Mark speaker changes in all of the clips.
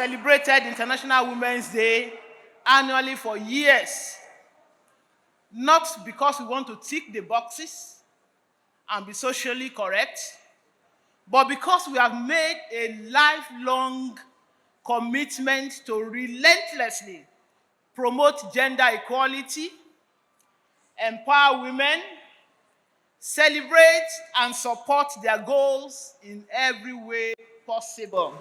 Speaker 1: celebrated International Women's Day annually for years, not because we want to tick the boxes and be socially correct, but because we have made a lifelong commitment to relentlessly promote gender equality, empower women, celebrate and support their goals in every way possible.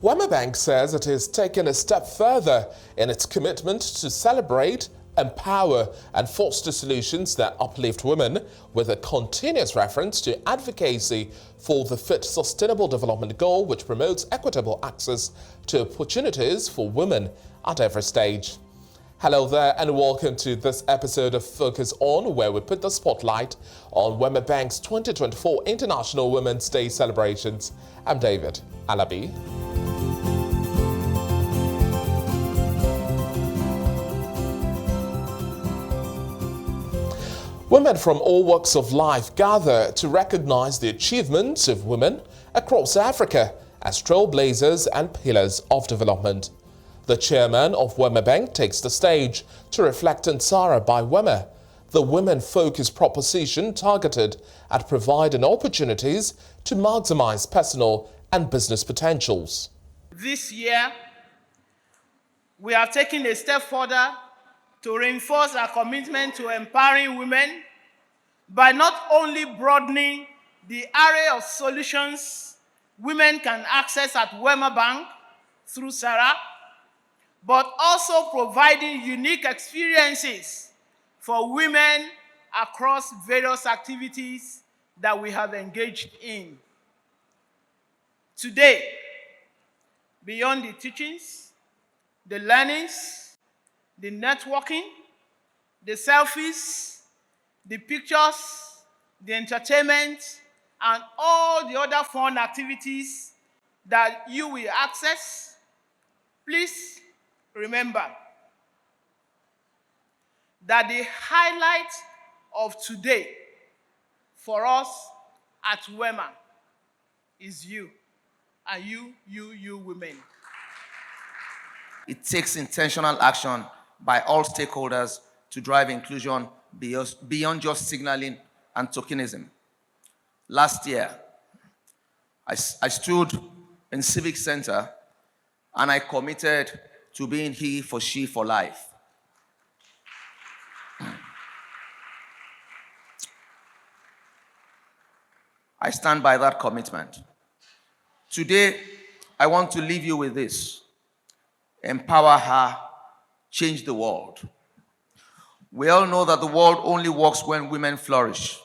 Speaker 2: Wema Bank says it is taking a step further in its commitment to celebrate, empower and foster solutions that uplift women, with a continuous reference to advocacy for the Fit Sustainable Development Goal, which promotes equitable access to opportunities for women at every stage. Hello there and welcome to this episode of Focus On, where we put the spotlight on Wema Bank's 2024 International Women's Day celebrations. I'm David Alabi. Women from all walks of life gather to recognize the achievements of women across Africa as trailblazers and pillars of development. The chairman of Wema Bank takes the stage to reflect on Sara by Wema, the women-focused proposition targeted at providing opportunities to maximize personal and business potentials.
Speaker 1: This year, we have taken a step further to reinforce our commitment to empowering women by not only broadening the array of solutions women can access at Wema Bank through Sara, but also providing unique experiences for women across various activities that we have engaged in. Today, beyond the teachings, the learnings, the networking, the selfies, the pictures, the entertainment, and all the other fun activities that you will access, please remember that the highlight of today for us at Wema is you, and you women.
Speaker 3: It takes intentional action by all stakeholders to drive inclusion beyond just signaling and tokenism. Last year, I stood in Civic Center and I committed to being he for she for life. I stand by that commitment. Today, I want to leave you with this: empower her, change the world. We all know that the world only works when women flourish.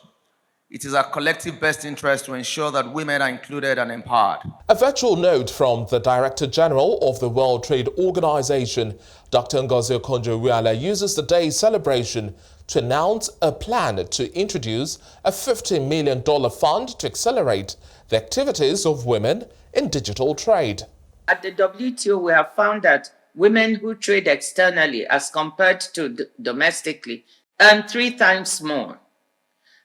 Speaker 3: It is our collective best interest to ensure that women are included and empowered.
Speaker 2: A virtual note from the Director General of the World Trade Organization, Dr. Ngozi Okonjo-Iweala, uses the day's celebration to announce a plan to introduce a $50 million fund to accelerate the activities of women in digital trade.
Speaker 4: At the WTO, we have found that women who trade externally as compared to domestically earn 3 times more.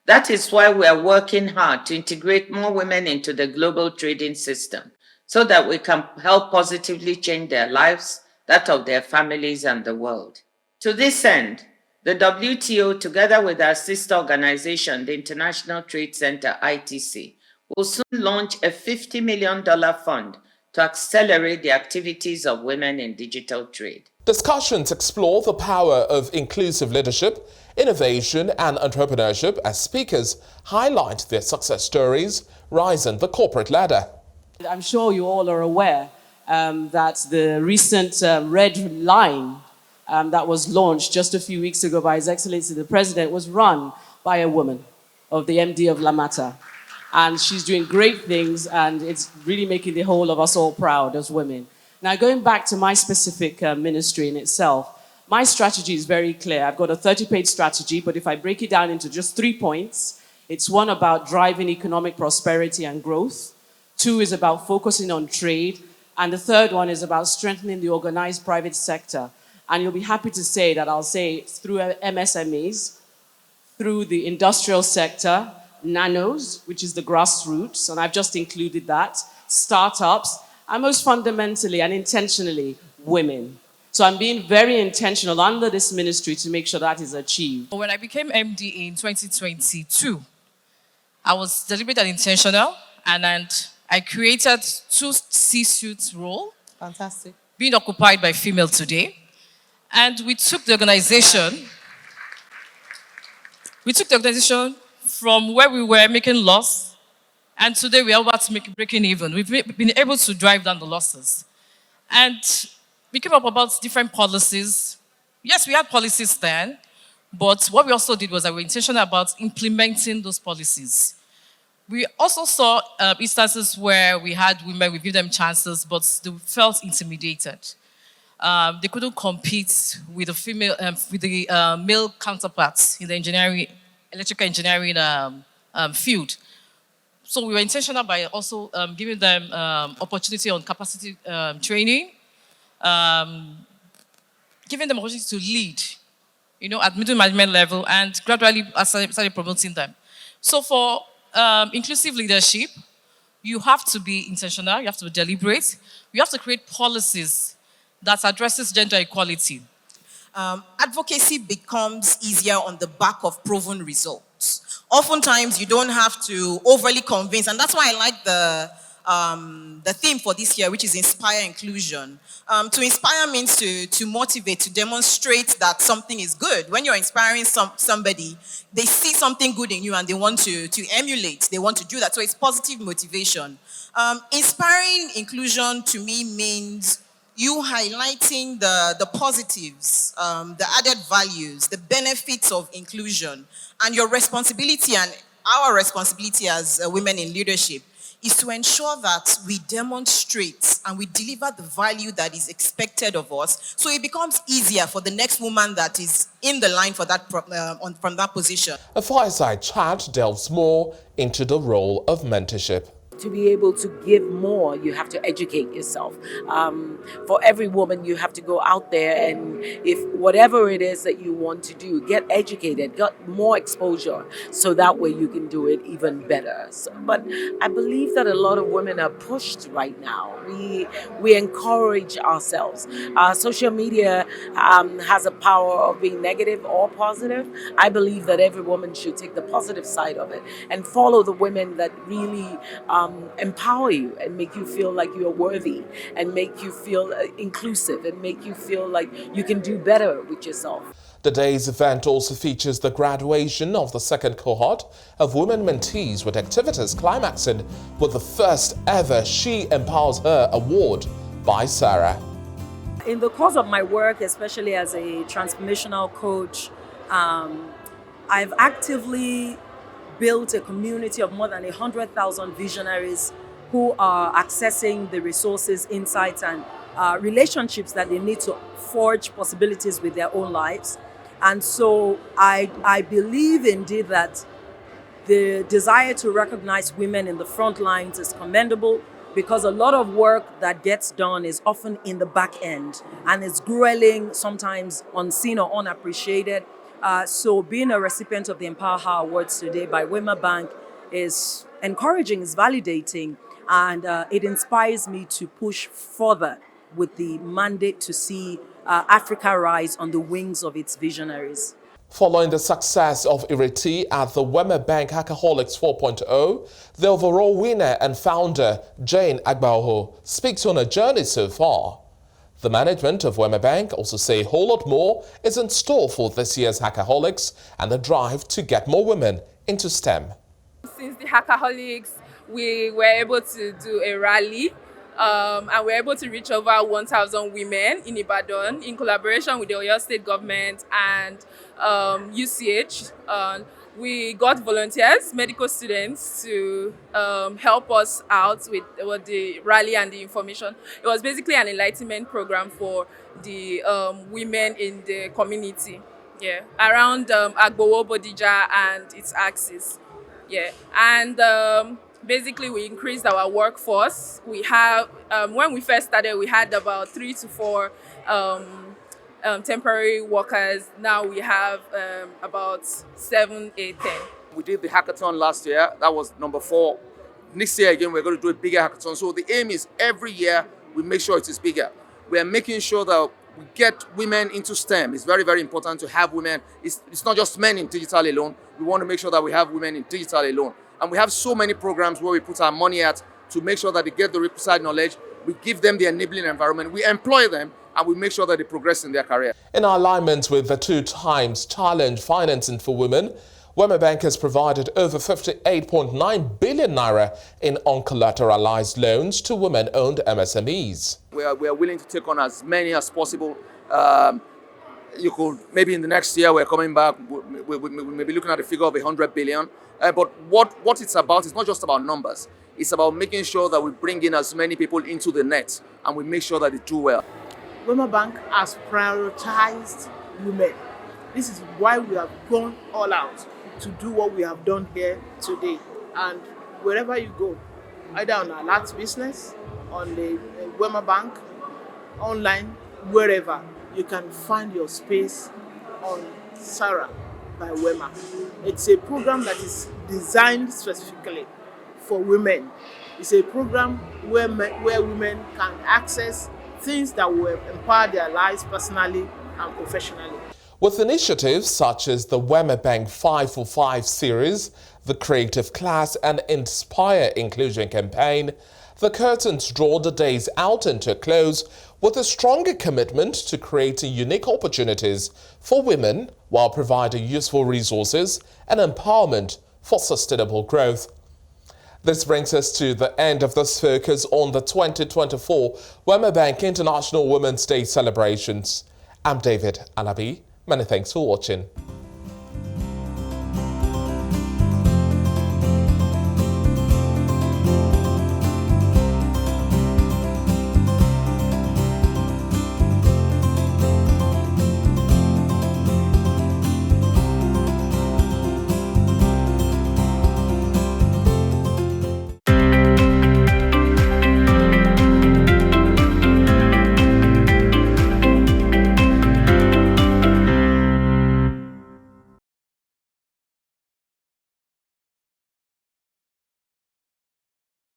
Speaker 4: That is why we are working hard to integrate more women into the global trading system so that we can help positively change their lives, that of their families and the world. To this end, the WTO, together with our sister organization, the International Trade Center, ITC, will soon launch a $50 million fund to accelerate the activities of women in digital trade.
Speaker 2: Discussions explore the power of inclusive leadership, innovation and entrepreneurship as speakers highlight their success stories rising the corporate ladder.
Speaker 5: I'm sure you all are aware that the recent red line that was launched just a few weeks ago by His Excellency the President was run by a woman, of the MD of Lamata. And she's doing great things, and it's really making the whole of us all proud as women. Now, going back to my specific ministry in itself, my strategy is very clear. I've got a 30-page strategy, but if I break it down into just 3 points, it's one about driving economic prosperity and growth. 2 is about focusing on trade. And the third one is about strengthening the organized private sector. And you'll be happy to say that I'll say through MSMEs, through the industrial sector, nanos, which is the grassroots, and I've just included that, startups, and most fundamentally and intentionally, women. So I'm being very intentional under this ministry to make sure that is achieved.
Speaker 6: When I became MD in 2022, I was deliberate and intentional, and I created 2 C-suite roles.
Speaker 7: Fantastic.
Speaker 6: Being occupied by female today. And we took the organization from where we were making loss, and today we are about to make breaking even. We've been able to drive down the losses. And we came up about different policies. Yes, we had policies then, but what we also did was that we were intentional about implementing those policies. We also saw instances where we had women, we give them chances, but they felt intimidated. They couldn't compete with the male counterparts in the electrical engineering field. So we were intentional by also giving them opportunity on capacity training, giving them opportunity to lead, at middle management level, and gradually started promoting them. So for inclusive leadership, you have to be intentional, you have to be deliberate, you have to create policies that addresses gender equality.
Speaker 7: Advocacy becomes easier on the back of proven results. Oftentimes, you don't have to overly convince, and that's why I like the theme for this year, which is Inspire Inclusion. To inspire means to motivate, to demonstrate that something is good. When you're inspiring somebody, they see something good in you and they want to emulate, they want to do that. So it's positive motivation. Inspiring inclusion to me means you highlighting the positives, the added values, the benefits of inclusion, and your responsibility and our responsibility as women in leadership is to ensure that we demonstrate and we deliver the value that is expected of us, so it becomes easier for the next woman that is in the line for that from that position.
Speaker 2: A fireside chat delves more into the role of mentorship.
Speaker 8: To be able to give more, you have to educate yourself. For every woman, you have to go out there and if whatever it is that you want to do, get educated, get more exposure, so that way you can do it even better. But I believe that a lot of women are pushed right now. We encourage ourselves. Social media has a power of being negative or positive. I believe that every woman should take the positive side of it and follow the women that really empower you and make you feel like you're worthy and make you feel inclusive and make you feel like you can do better with yourself.
Speaker 2: The day's event also features the graduation of the second cohort of women mentees, with activities climaxing with the first ever She Empowers Her award by Sara.
Speaker 9: In the course of my work, especially as a transformational coach, I've actively built a community of more than 100,000 visionaries who are accessing the resources, insights, and relationships that they need to forge possibilities with their own lives. And so I believe indeed that the desire to recognize women in the front lines is commendable, because a lot of work that gets done is often in the back end and it's grueling, sometimes unseen or unappreciated. So being a recipient of the Empower Her Awards today by Wema Bank is encouraging, is validating, and it inspires me to push further with the mandate to see Africa rise on the wings of its visionaries.
Speaker 2: Following the success of Ireti at the Wema Bank Hackaholics 4.0, the overall winner and founder, Jane Agbaho, speaks on her journey so far. The management of Wema Bank also say a whole lot more is in store for this year's Hackaholics and the drive to get more women into STEM.
Speaker 10: Since the Hackaholics, we were able to do a rally and we were able to reach over 1,000 women in Ibadan in collaboration with the Oyo State government and UCH. We got volunteers, medical students, to help us out with the rally and the information. It was basically an enlightenment program for the women in the community, around Agbowo, Bodija and its axis. And basically we increased our workforce. We have, when we first started, we had about 3 to 4 temporary workers. Now we have about 7, 8, 10.
Speaker 3: We did the hackathon last year. That was number 4. Next year again, we're going to do a bigger hackathon. So the aim is every year we make sure it is bigger. We are making sure that we get women into STEM. It's very, very important to have women. It's not just men in digital alone. We want to make sure that we have women in digital alone. And we have so many programs where we put our money at to make sure that they get the requisite knowledge. We give them the enabling environment. We employ them, and we make sure that they progress in their career.
Speaker 2: In alignment with the 2 times challenge financing for women, Wema Bank has provided over 58.9 billion naira in uncollateralized loans to women-owned MSMEs.
Speaker 3: We are willing to take on as many as possible. You could, maybe in the next year, we're coming back, we may be looking at a figure of 100 billion. But what it's about is not just about numbers. It's about making sure that we bring in as many people into the net and we make sure that they do well.
Speaker 1: Wema Bank has prioritized women. This is why we have gone all out to do what we have done here today. And wherever you go, either on our Alert business, on the Wema Bank, online, wherever, you can find your space on Sara by Wema. It's a program that is designed specifically for women. It's a program where women can access things that will empower their lives personally and professionally.
Speaker 2: With initiatives such as the Wema Bank 5 for 5 series, the Creative Class and Inspire Inclusion campaign, the curtains draw the days out into a close with a stronger commitment to creating unique opportunities for women while providing useful resources and empowerment for sustainable growth. This brings us to the end of this focus on the 2024 Wema Bank International Women's Day celebrations. I'm David Alabi. Many thanks for watching.